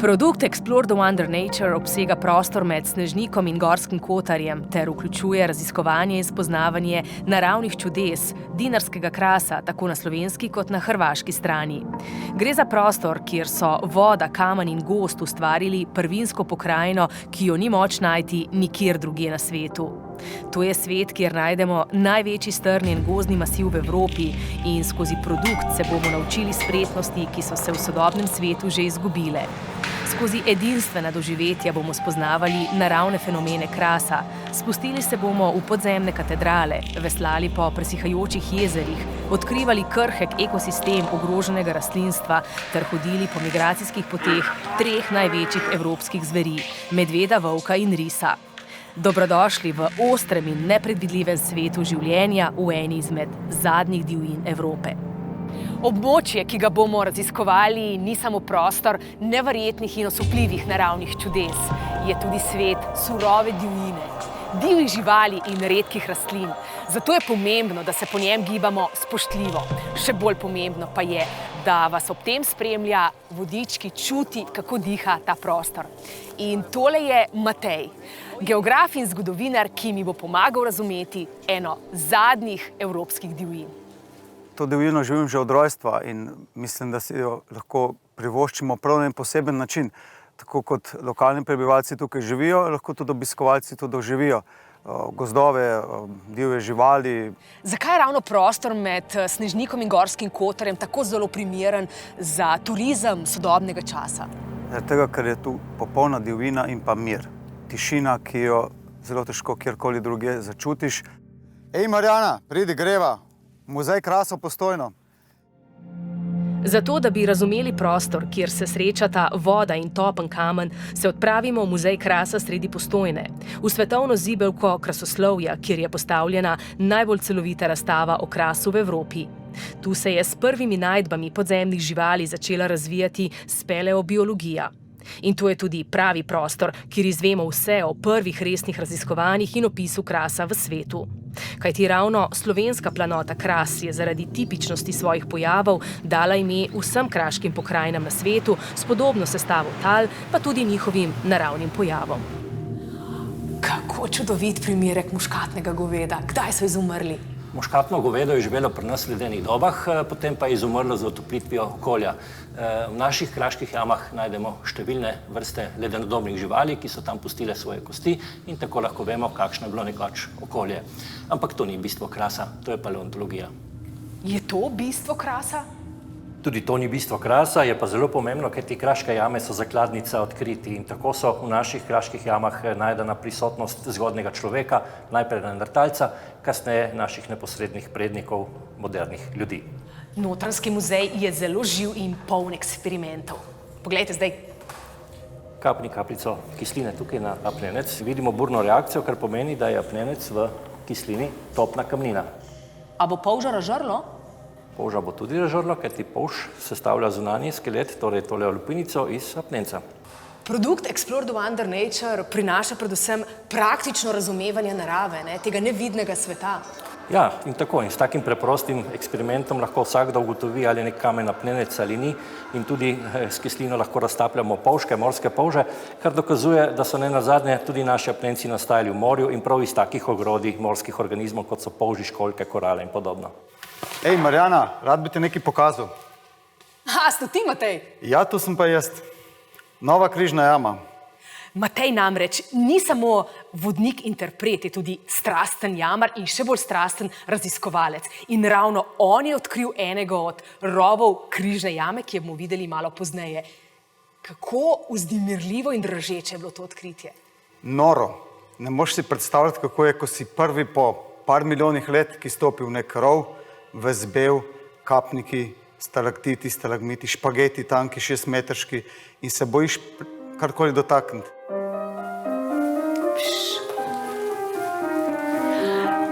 Produkt Explore the Wonder Nature obsega prostor med Snežnikom in Gorskim Kotarjem ter vključuje raziskovanje in spoznavanje naravnih čudes, dinarskega krasa, tako na slovenski kot na hrvaški strani. Gre za prostor, kjer so voda, kamen in gozd ustvarili prvinsko pokrajino, ki jo ni moč najti nikjer drugje na svetu. To je svet, kjer najdemo največji strnjen gozdni masiv v Evropi in skozi produkt se bomo naučili spretnosti, ki so se v sodobnem svetu že izgubile. Skozi edinstvena doživetja bomo spoznavali naravne fenomene krasa, spustili se bomo v podzemne katedrale, veslali po presihajočih jezerih, odkrivali krhek ekosistem ogroženega rastlinstva ter hodili po migracijskih poteh 3 največjih evropskih zveri – medveda, volka in risa. Dobrodošli v ostrem in nepredvidljivem svetu življenja v eni izmed zadnjih divjin Evrope. Območje, ki ga bomo raziskovali, ni samo prostor neverjetnih in osupljivih naravnih čudes. Je tudi svet surove divjine, divjih živali in redkih rastlin. Zato je pomembno, da se po njem gibamo spoštljivo. Še bolj pomembno pa je, da vas ob tem spremlja vodič, ki čuti, kako diha ta prostor. In tole je Matej, geograf in zgodovinar, ki mi bo pomagal razumeti eno zadnjih evropskih divjin. To divjino živim že od rojstva in mislim, da si jo lahko privoščimo prav na en poseben način. Tako kot lokalni prebivalci tukaj živijo, lahko tudi obiskovalci to doživijo. Gozdove, divje živali. Zakaj je ravno prostor med Snežnikom in Gorskim Kotarjem tako zelo primeren za turizem sodobnega časa? Tega, ker je tu popolna divjina in pa mir. Tišina, ki jo zelo težko kjerkoli drugje začutiš. Ej, Marjana, pridi, greva. Muzej krasa v Postojno. Zato, da bi razumeli prostor, kjer se srečata voda in topen kamen, se odpravimo v Muzej krasa sredi Postojne, v svetovno zibelko krasoslovja, kjer je postavljena najbolj celovita razstava o krasu v Evropi. Tu se je s prvimi najdbami podzemnih živali začela razvijati speleobiologija. In to je tudi pravi prostor, kjer izvemo vse o prvih resnih raziskovanjih in opisu krasa v svetu. Kajti ravno slovenska planota Kras je zaradi tipičnosti svojih pojavov dala ime vsem kraškim pokrajinam na svetu s podobno sestavo tal, pa tudi njihovim naravnim pojavom. Kako čudovit primerek muškatnega goveda. Kdaj so izumrli? Muškatno govedo je živelo pri nas v ledenih dobah, potem pa je izumrlo z otoplitvijo okolja. V naših kraških jamah najdemo številne vrste ledenodobnih živali, ki so tam pustile svoje kosti in tako lahko vemo, kakšno je bilo nekoč okolje. Ampak to ni bistvo krasa, to je paleontologija. Je to bistvo krasa? Tudi to ni bistvo krasa, je pa zelo pomembno, ker te kraške jame so zakladnica odkriti in tako so v naših kraških jamah najdena prisotnost zgodnjega človeka, najprej neandertalca, kasneje naših neposrednih prednikov modernih ljudi. Notranjski muzej je zelo živ in poln eksperimentov. Poglejte zdaj. Kapni kapljico kisline tukaj na apnenec. Vidimo burno reakcijo, kar pomeni, da je apnenec v kislini topna kamnina. A bo polža razžrlo? Polža bo tudi razžrlo, ker ti polž sestavlja zunanji skelet, torej tole olupinico iz apnenca. Produkt Explore the Wonder Nature prinaša predvsem praktično razumevanje narave, tega nevidnega sveta. Ja, in tako. In s takim preprostim eksperimentom lahko vsakdo ugotovi, ali je nek kamen apnenec ali ni. In tudi s kislino lahko raztapljamo polžke, morske polže, kar dokazuje, da so nenazadnje tudi naši apnenci nastajali v morju in prav iz takih ogrodij morskih organizmov, kot so polži, školjke, korale in podobno. Ej, Marjana, rad bi ti nekaj pokazal. A, ste ti, Matej? Ja, to sem pa jaz. Nova križna jama. Matej namreč ni samo vodnik interpret, je tudi strasten jamar in še bolj strasten raziskovalec. In ravno on je odkril enega od rovov križne jame, ki jo bomo videli malo pozneje. Kako vznemirljivo in dražeče je bilo to odkritje? Noro. Ne moreš si predstavljati, kako je, ko si prvi po par milijonih let, ki stopi v nek rov, ves bel, kapniki, stalaktiti, stalagmiti, špageti, tanki, 6-metrški in se bojiš karkoli dotakniti.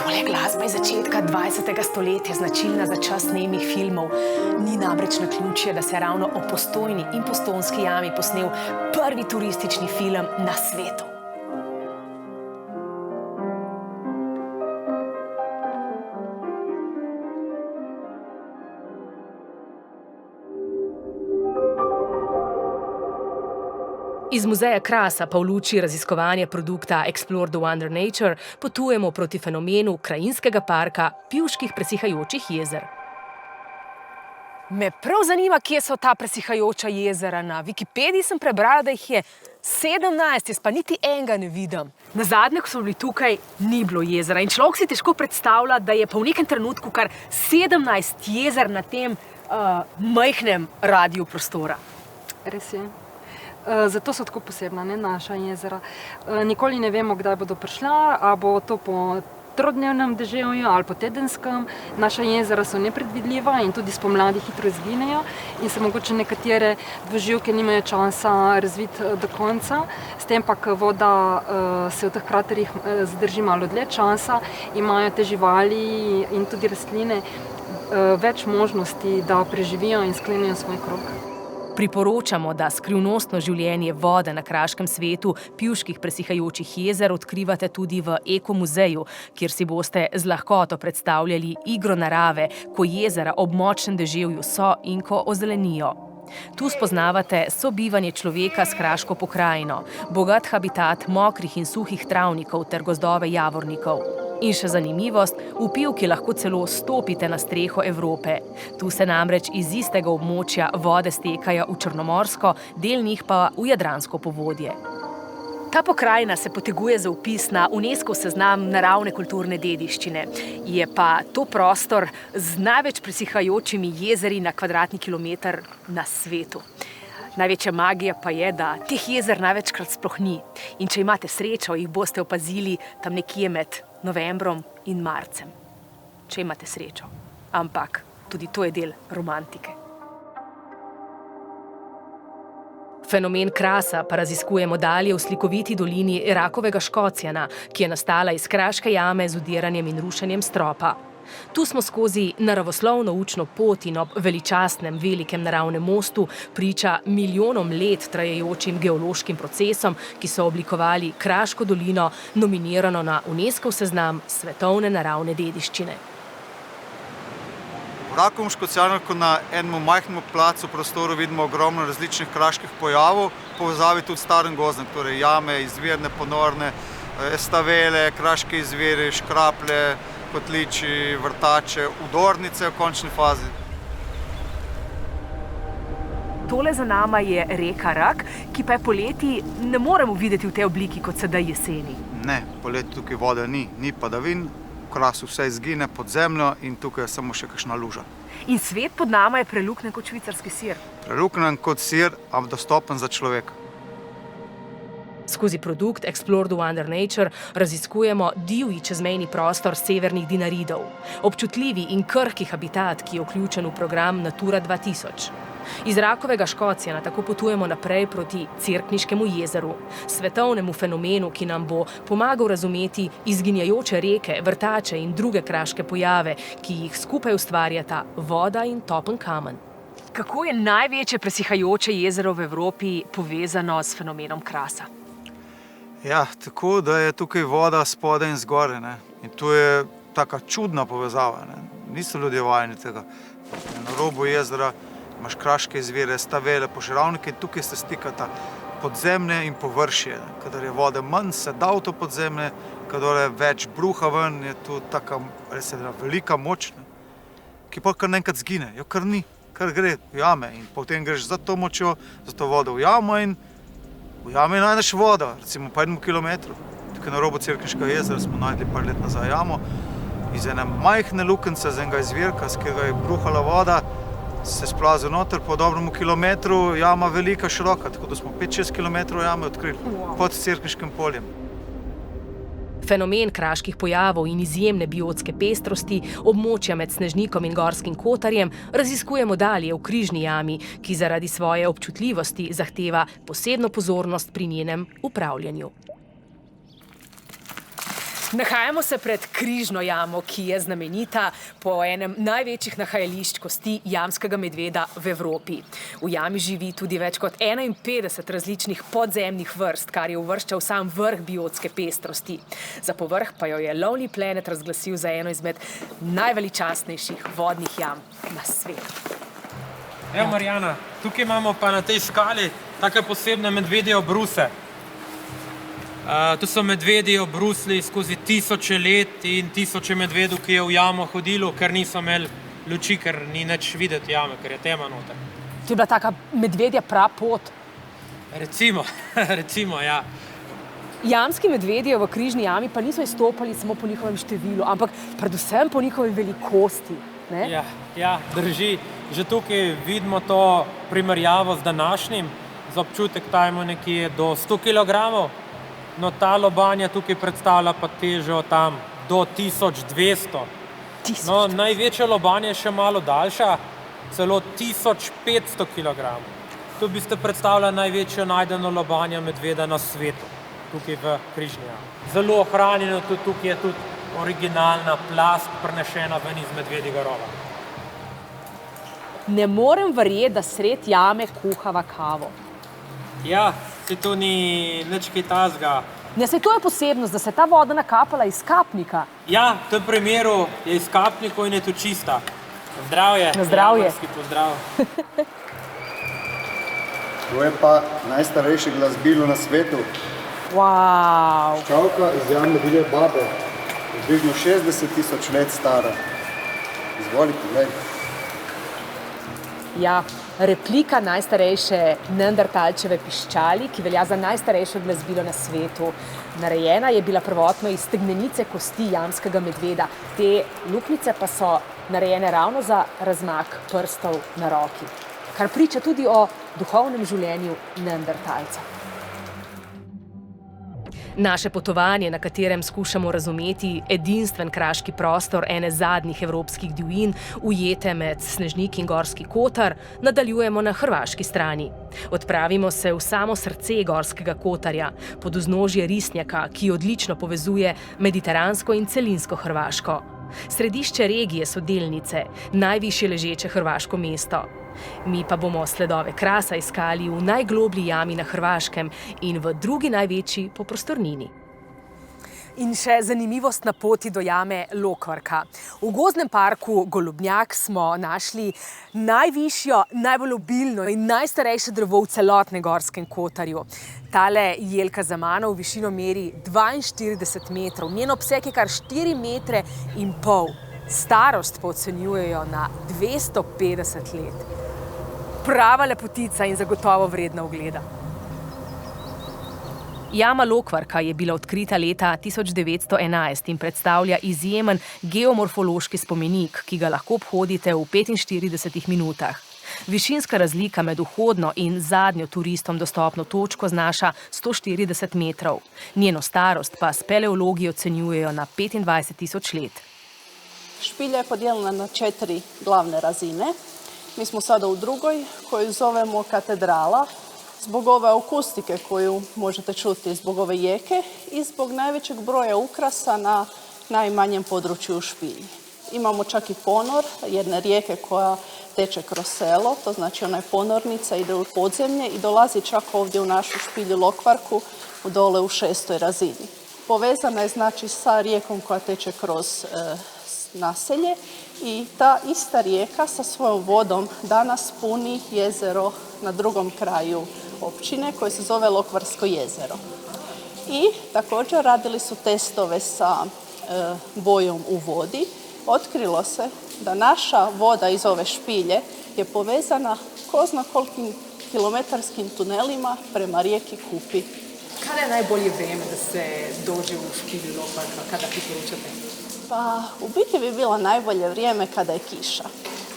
Tole glasba iz začetka 20. stoletja, značilna za čas nemih filmov. Ni namreč naključje, da se je ravno o Postojni in Postojnski jami posnel prvi turistični film na svetu. Iz muzeja Krasa pa v luči raziskovanja produkta Explore the Wonder Nature potujemo proti fenomenu krajinskega parka pivških presihajočih jezer. Me prav zanima, kje so ta presihajoča jezera. Na Wikipediji sem prebrala, da jih je 17, jaz pa niti enega ne vidim. Nazadnje, ko smo bili tukaj, ni bilo jezera in človek si težko predstavlja, da je pa v nekem trenutku kar 17 jezer na tem majhnem radiju prostora. Res je. Zato so tako posebna, ne, naša jezera. Nikoli ne vemo, kdaj bodo prišla, a bo to po trodnevnem deževju ali po tedenskem. Naša jezera so nepredvidljiva in tudi spomladi hitro izginejo in se mogoče nekatere dvoživke nimajo časa razviti do konca. S tem pa, ko voda se v teh kraterjih zadrži malo dlje časa, imajo te živali in tudi rastline več možnosti, da preživijo in sklenijo svoj krog. Priporočamo, da skrivnostno življenje vode na kraškem svetu pivških presihajočih jezer odkrivate tudi v Ekomuzeju, kjer si boste z lahkoto predstavljali igro narave, ko jezera ob močnem deževju so in ko ozelenijo. Tu spoznavate sobivanje človeka s kraško pokrajino, bogat habitat mokrih in suhih travnikov ter gozdove javornikov. In še zanimivost, v pivki lahko celo stopite na streho Evrope. Tu se namreč iz istega območja vode stekajo v Črnomorsko, del njih pa v Jadransko povodje. Ta pokrajina se poteguje za vpis na UNESCO seznam naravne kulturne dediščine. Je pa to prostor z največ presihajočimi jezeri na kvadratni kilometer na svetu. Največja magija pa je, da teh jezer največkrat sploh ni. In če imate srečo, jih boste opazili tam nekje med novembrom in marcem. Če imate srečo. Ampak tudi to je del romantike. Fenomen Krasa pa raziskujemo dalje v slikoviti dolini Rakovega Škocjana, ki je nastala iz kraške jame z vdiranjem in rušenjem stropa. Tu smo skozi naravoslovno učno pot in ob veličastnem velikem naravnem mostu priča milijonom let trajajočim geološkim procesom, ki so oblikovali Kraško dolino, nominirano na UNESCO seznam svetovne naravne dediščine. V Rakovem Škocjanu, ko na enem majhnem placu v prostoru vidimo ogromno različnih kraških pojavov, povezavi tudi s starim gozdom, torej jame, izvirne, ponorne, stavele, kraške izviri, škraplje, kotliči, vrtače, udornice v končni fazi. Tole za nama je reka Rak, ki pa je poleti ne moremo videti v tej obliki kot sedaj jeseni. Ne, poleti tukaj vode ni padavin, v Krasu vse izgine pod zemljo in tukaj je samo še kakšna luža. In svet pod nama je preluknjen kot švicarski sir. Preluknjen kot sir, a dostopen za človeka. Skozi produkt Explore the Wonder Nature raziskujemo divji čezmejni prostor severnih Dinaridov, občutljivi in krhki habitat, ki je vključen v program Natura 2000. Iz Rakovega Škocjana tako potujemo naprej proti Cerkniškemu jezeru, svetovnemu fenomenu, ki nam bo pomagal razumeti izginjajoče reke, vrtače in druge kraške pojave, ki jih skupaj ustvarjata voda in topen kamen. Kako je največje presihajoče jezero v Evropi povezano s fenomenom Krasa? Ja, tako da je tukaj voda spodaj in zgoraj, ne. In to je taka čudna povezava, ne. Niso ljudje vajeni tega. Na robu jezera imaš kraške izvire, stavele, požiralnike in tukaj se stikata podzemlje in površje. Kadar je vode manj, se da v to podzemlje, kadar je več bruha ven, je to taka res ena velika moč, ne, ki pa kar naenkrat zgine. Jo, kar ni, kar gre v jame in potem greš za to močjo, za to vodo v jamo in v jami najdeš vodo, recimo po 1 kilometru. Tukaj na robu Cerkniškega jezera smo najdli par let nazaj jamo. Iz ene majhne lukence, z enega izvirka, s katerega je bruhala voda, se splazi noter po dobremu kilometru, jama velika, široka, tako da smo 5-6 kilometrov jame odkrili pod Cerkniškim poljem. Fenomen kraških pojavov in izjemne biotske pestrosti, območja med Snežnikom in Gorskim Kotarjem raziskujemo dalje v Križni jami, ki zaradi svoje občutljivosti zahteva posebno pozornost pri njenem upravljanju. Nahajamo se pred Križno jamo, ki je znamenita po enem največjih nahajališč kosti jamskega medveda v Evropi. V jami živi tudi več kot 51 različnih podzemnih vrst, kar je uvrščal sam vrh biotske pestrosti. Za povrh pa jo je Lonely Planet razglasil za eno izmed najveličastnejših vodnih jam na svetu. Evo, Marjana, tukaj imamo pa na tej skali take posebne medvedje obruse. To so medvedji obrusli skozi tisoče let in tisoče medvedov, ki je v jamo hodilo, ker niso imeli luči, ker ni nič videti jame, ker je tema noter. To je bila taka medvedja prapot. Recimo, ja. Jamski medvedje v Križni jami pa niso izstopali samo po njihovem številu, ampak predvsem po njihovi velikosti. Ne? Ja, drži. Že tukaj vidimo to primerjavo z današnjim, za občutek tajmo nekje do 100 kg, no ta lobanja tukaj predstavlja pa težo tam do 1200. No, največja lobanja je še malo daljša, celo 1500 kg. Tu bi ste predstavljali največjo najdeno lobanja medveda na svetu, tukaj v Križni jami. Zelo ohranjeno, tukaj je tudi originalna plast prenešena ven iz medvedjega rova. Ne morem verjeti, da sred jame kuhava kavo. Ja, se to ni nič kaj tazga. Ne, saj to je posebnost, da se ta voda nakapala iz kapnika. Ja, v tem primeru je iz kapnikov in je to čista. Zdravje. Na zdravje. Javorski pozdrav. To je pa najstarejše glasbilo na svetu. Wow. Čavka iz jame Divje babe. Približno 60 000 let stara. Izvolite, gledajte. Ja, replika najstarejše neandertalčeve piščali, ki velja za najstarejše glasbilo na svetu. Narejena je bila prvotno iz stegnenice kosti jamskega medveda. Te luknjice pa so narejene ravno za razmak prstov na roki, kar priča tudi o duhovnem življenju neandertalca. Naše potovanje, na katerem skušamo razumeti edinstven kraški prostor ene zadnjih evropskih divjin, ujete med Snežnik in Gorski Kotar, nadaljujemo na hrvaški strani. Odpravimo se v samo srce Gorskega Kotarja, pod vznožje Risnjaka, ki odlično povezuje mediteransko in celinsko Hrvaško. Središče regije so Delnice, najvišje ležeče hrvaško mesto. Mi pa bomo sledove Krasa iskali v najgloblji jami na Hrvaškem in v drugi največji po prostornini. In še zanimivost na poti do jame Lokvarka. V gozdnem parku Golubnjak smo našli najvišjo, najbolj obilno in najstarejše drevo v celotnem Gorskem Kotarju. Tale jelka za mano v višino meri 42 metrov, njen obseg je kar 4,5 metre. Starost pa ocenjujejo na 250 let. Prava lepotica in zagotovo vredna ogleda. Jama Lokvarka je bila odkrita leta 1911 in predstavlja izjemen geomorfološki spomenik, ki ga lahko obhodite v 45 minutah. Višinska razlika med vhodno in zadnjo turistom dostopno točko znaša 140 metrov. Njeno starost pa speleologi ocenjujejo na 25 000 let. Špilja je podijeljena na 4 glavne razine. Mi smo sada u drugoj, koju zovemo katedrala, zbog ove akustike koju možete čuti, zbog ove jeke i zbog najvećeg broja ukrasa na najmanjem području u špilji. Imamo čak i ponor jedne rijeke koja teče kroz selo, to znači ona je ponornica, ide u podzemlje i dolazi čak ovdje u našu špilju Lokvarku, dole u 6. razini. Povezana je znači sa rijekom koja teče kroz naselje i ta ista rijeka sa svojom vodom danas puni jezero na drugom kraju općine koje se zove Lokvarsko jezero. I također radili su testove sa bojom u vodi. Otkrilo se da naša voda iz ove špilje je povezana ko zna kolikim kilometarskim tunelima prema rijeki Kupi. Kada je najbolje vrijeme da se dođe u špilju Lokvarka? Kada preporučate? Pa, u biti bi bilo najbolje vrijeme kada je kiša.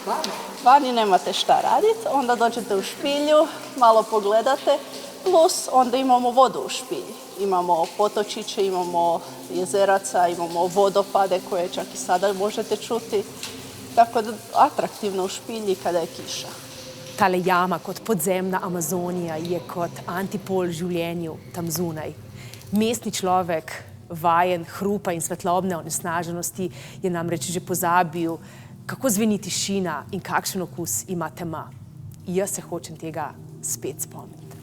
Stvarno? Vani nemate šta raditi, onda dođete u špilju, malo pogledate, plus onda imamo vodu u špilji. Imamo potočiće, imamo jezeraca, imamo vodopade koje čak i sada možete čuti. Tako da atraktivno u špilji kada je kiša. Tale jama kot podzemna Amazonija je kot antipol življenju tam zunaj. Mestni človek, vajen hrupa in svetlobne onesnaženosti, je namreč že pozabil, kako zveni tišina in kakšen okus ima tema. Jaz se hočem tega spet spomniti.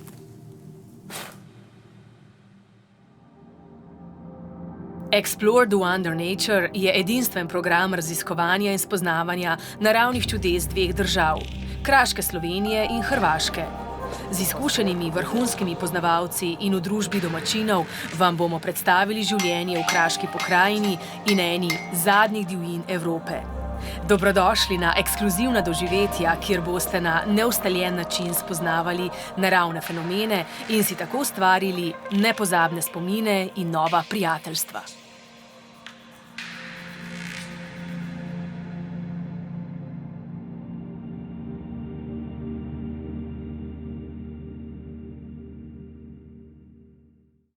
Explore the Wonder Nature je edinstven program raziskovanja in spoznavanja naravnih čudes dveh držav, kraške Slovenije in Hrvaške. Z izkušenimi vrhunskimi poznavalci in v družbi domačinov vam bomo predstavili življenje v kraški pokrajini in eni zadnjih divjin Evrope. Dobrodošli na ekskluzivna doživetja, kjer boste na neustaljen način spoznavali naravne fenomene in si tako ustvarili nepozabne spomine in nova prijateljstva.